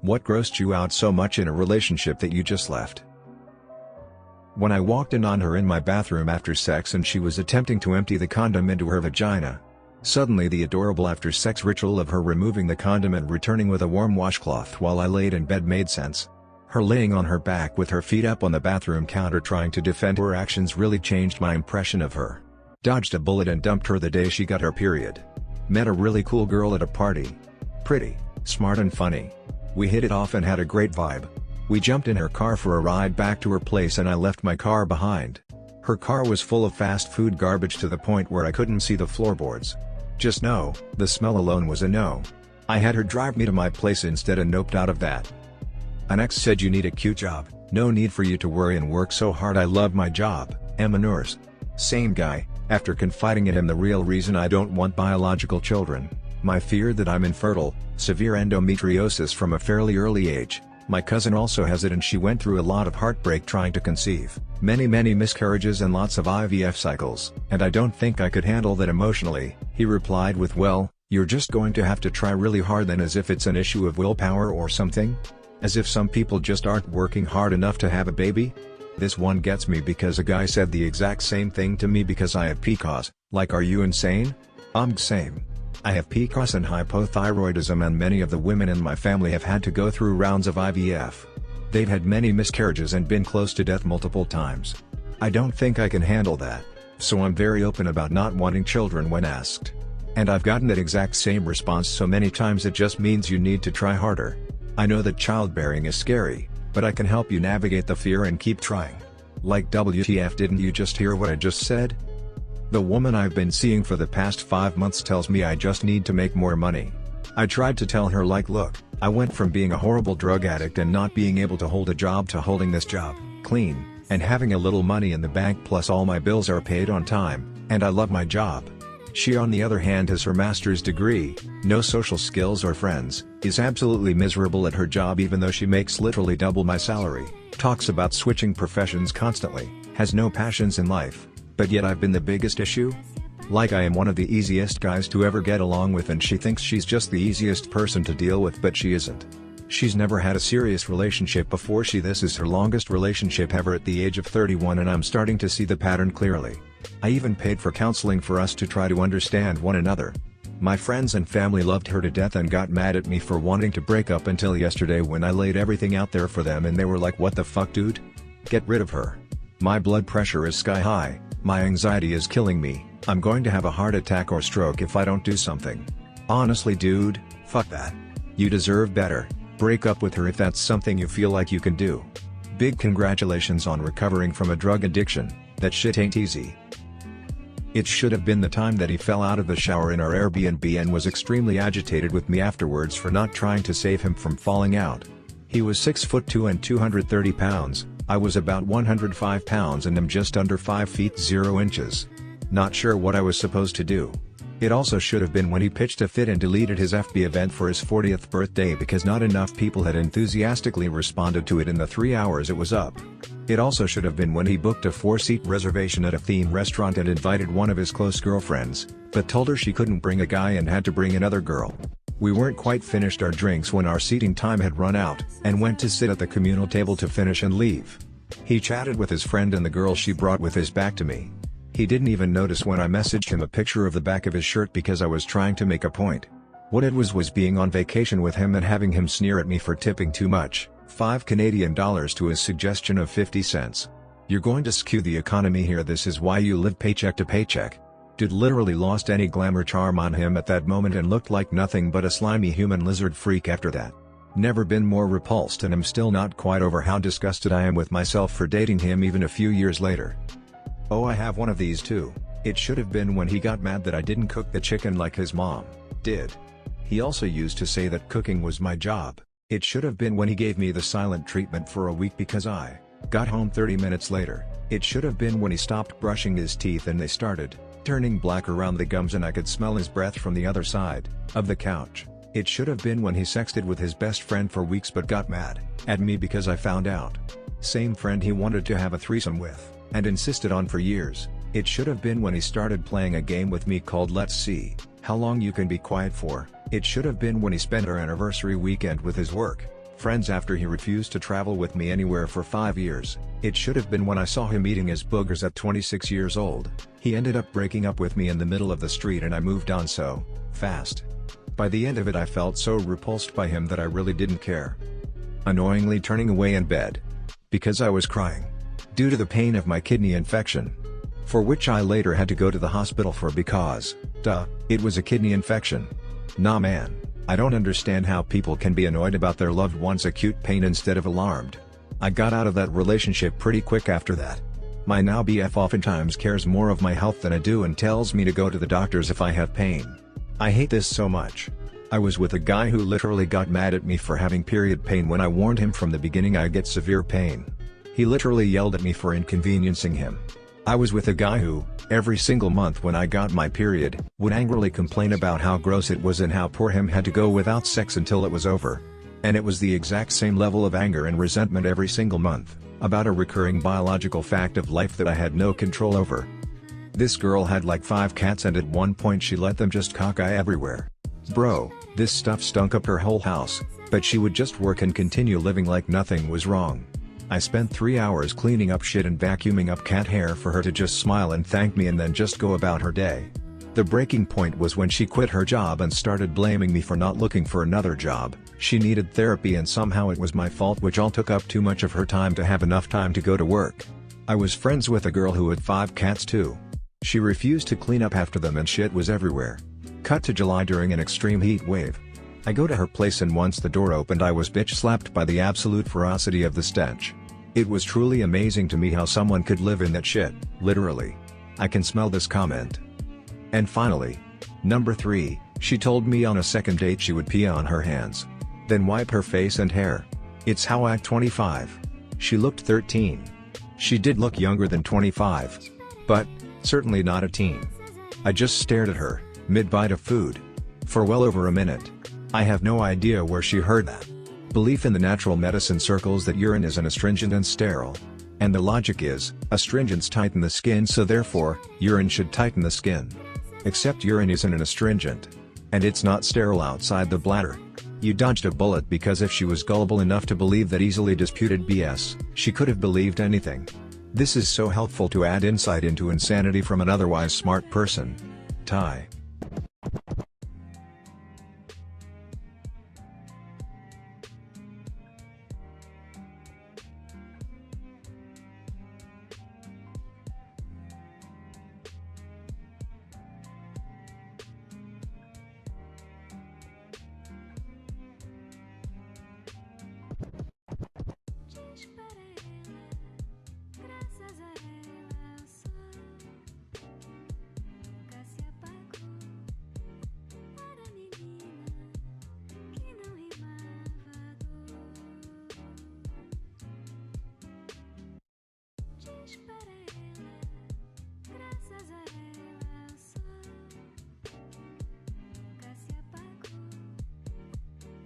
What grossed you out so much in a relationship that you just left? When I walked in on her in my bathroom after sex and she was attempting to empty the condom into her vagina. Suddenly the adorable after-sex ritual of her removing the condom and returning with a warm washcloth while I laid in bed made sense. Her laying on her back with her feet up on the bathroom counter trying to defend her actions really changed my impression of her. Dodged a bullet and dumped her the day she got her period. Met a really cool girl at a party. Pretty, smart and funny. We hit it off and had a great vibe. We jumped in her car for a ride back to her place and I left my car behind. Her car was full of fast food garbage to the point where I couldn't see the floorboards. Just no, the smell alone was a no. I had her drive me to my place instead and noped out of that. An ex said you need a cute job, no need for you to worry and work so hard. I love my job, am a nurse. Same guy, after confiding in him the real reason I don't want biological children, my fear that I'm infertile, severe endometriosis from a fairly early age. My cousin also has it and she went through a lot of heartbreak trying to conceive, many miscarriages and lots of IVF cycles, and I don't think I could handle that emotionally. He replied with, well, you're just going to have to try really hard then, as if it's an issue of willpower or something? As if some people just aren't working hard enough to have a baby? This one gets me because a guy said the exact same thing to me because I have PCOS, like are you insane? Same. I have PCOS and hypothyroidism and many of the women in my family have had to go through rounds of IVF. They've had many miscarriages and been close to death multiple times. I don't think I can handle that, so I'm very open about not wanting children when asked. And I've gotten that exact same response so many times it just means you need to try harder. I know that childbearing is scary, but I can help you navigate the fear and keep trying. Like WTF, didn't you just hear what I just said? The woman I've been seeing for the past 5 months tells me I just need to make more money. I tried to tell her like look, I went from being a horrible drug addict and not being able to hold a job to holding this job, clean, and having a little money in the bank plus all my bills are paid on time, and I love my job. She on the other hand has her master's degree, no social skills or friends, is absolutely miserable at her job even though she makes literally double my salary, talks about switching professions constantly, has no passions in life. But yet I've been the biggest issue? Like I am one of the easiest guys to ever get along with and she thinks she's just the easiest person to deal with, but she isn't. She's never had a serious relationship before. This is her longest relationship ever at the age of 31 and I'm starting to see the pattern clearly. I even paid for counseling for us to try to understand one another. My friends and family loved her to death and got mad at me for wanting to break up until yesterday when I laid everything out there for them and they were like, what the fuck dude? Get rid of her. My blood pressure is sky high. My anxiety is killing me, I'm going to have a heart attack or stroke if I don't do something. Honestly dude, fuck that. You deserve better, break up with her if that's something you feel like you can do. Big congratulations on recovering from a drug addiction, that shit ain't easy. It should have been the time that he fell out of the shower in our Airbnb and was extremely agitated with me afterwards for not trying to save him from falling out. He was 6'2" and 230 pounds. I was about 105 pounds and am just under 5 feet 0 inches. Not sure what I was supposed to do. It also should have been when he pitched a fit and deleted his FB event for his 40th birthday because not enough people had enthusiastically responded to it in the 3 hours it was up. It also should have been when he booked a 4-seat reservation at a theme restaurant and invited one of his close girlfriends, but told her she couldn't bring a guy and had to bring another girl. We weren't quite finished our drinks when our seating time had run out, and went to sit at the communal table to finish and leave. He chatted with his friend and the girl she brought with his back to me. He didn't even notice when I messaged him a picture of the back of his shirt because I was trying to make a point. What it was being on vacation with him and having him sneer at me for tipping too much, $5 Canadian to his suggestion of 50 cents. You're going to skew the economy here, this is why you live paycheck to paycheck. Dude literally lost any glamour charm on him at that moment and looked like nothing but a slimy human lizard freak after that. Never been more repulsed and I'm still not quite over how disgusted I am with myself for dating him even a few years later. Oh, I have one of these too. It should have been when he got mad that I didn't cook the chicken like his mom did. He also used to say that cooking was my job. It should have been when he gave me the silent treatment for a week because I got home 30 minutes later. It should have been when he stopped brushing his teeth and they started turning black around the gums and I could smell his breath from the other side of the couch. It should have been when he sexted with his best friend for weeks but got mad at me because I found out. Same friend he wanted to have a threesome with, and insisted on for years. It should have been when he started playing a game with me called Let's See How Long You Can Be Quiet For. It should have been when he spent our anniversary weekend with his work friends after he refused to travel with me anywhere for 5 years. It should have been when I saw him eating his boogers at 26 years old. He ended up breaking up with me in the middle of the street and I moved on so fast. By the end of it I felt so repulsed by him that I really didn't care. Annoyingly turning away in bed. Because I was crying. Due to the pain of my kidney infection. For which I later had to go to the hospital for because, it was a kidney infection. Nah man, I don't understand how people can be annoyed about their loved one's acute pain instead of alarmed. I got out of that relationship pretty quick after that. My now BF oftentimes cares more of my health than I do and tells me to go to the doctors if I have pain. I hate this so much. I was with a guy who literally got mad at me for having period pain when I warned him from the beginning I get severe pain. He literally yelled at me for inconveniencing him. I was with a guy who, every single month when I got my period, would angrily complain about how gross it was and how poor him had to go without sex until it was over. And it was the exact same level of anger and resentment every single month, about a recurring biological fact of life that I had no control over. This girl had like 5 cats and at one point she let them just cockeye everywhere. Bro, this stuff stunk up her whole house, but she would just work and continue living like nothing was wrong. I spent 3 hours cleaning up shit and vacuuming up cat hair for her to just smile and thank me and then just go about her day. The breaking point was when she quit her job and started blaming me for not looking for another job. She needed therapy and somehow it was my fault, which all took up too much of her time to have enough time to go to work. I was friends with a girl who had 5 cats too. She refused to clean up after them and shit was everywhere. Cut to July during an extreme heat wave. I go to her place and once the door opened I was bitch slapped by the absolute ferocity of the stench. It was truly amazing to me how someone could live in that shit, literally. I can smell this comment. And finally, number 3, she told me on a second date she would pee on her hands. Then wipe her face and hair. It's how I act 25. She looked 13. She did look younger than 25. But, certainly not a teen. I just stared at her, mid-bite of food. For well over a minute. I have no idea where she heard that. Belief in the natural medicine circles that urine is an astringent and sterile. And the logic is, astringents tighten the skin so therefore, urine should tighten the skin. Except urine isn't an astringent. And it's not sterile outside the bladder. You dodged a bullet because if she was gullible enough to believe that easily disputed BS, she could have believed anything. This is so helpful to add insight into insanity from an otherwise smart person. Ty.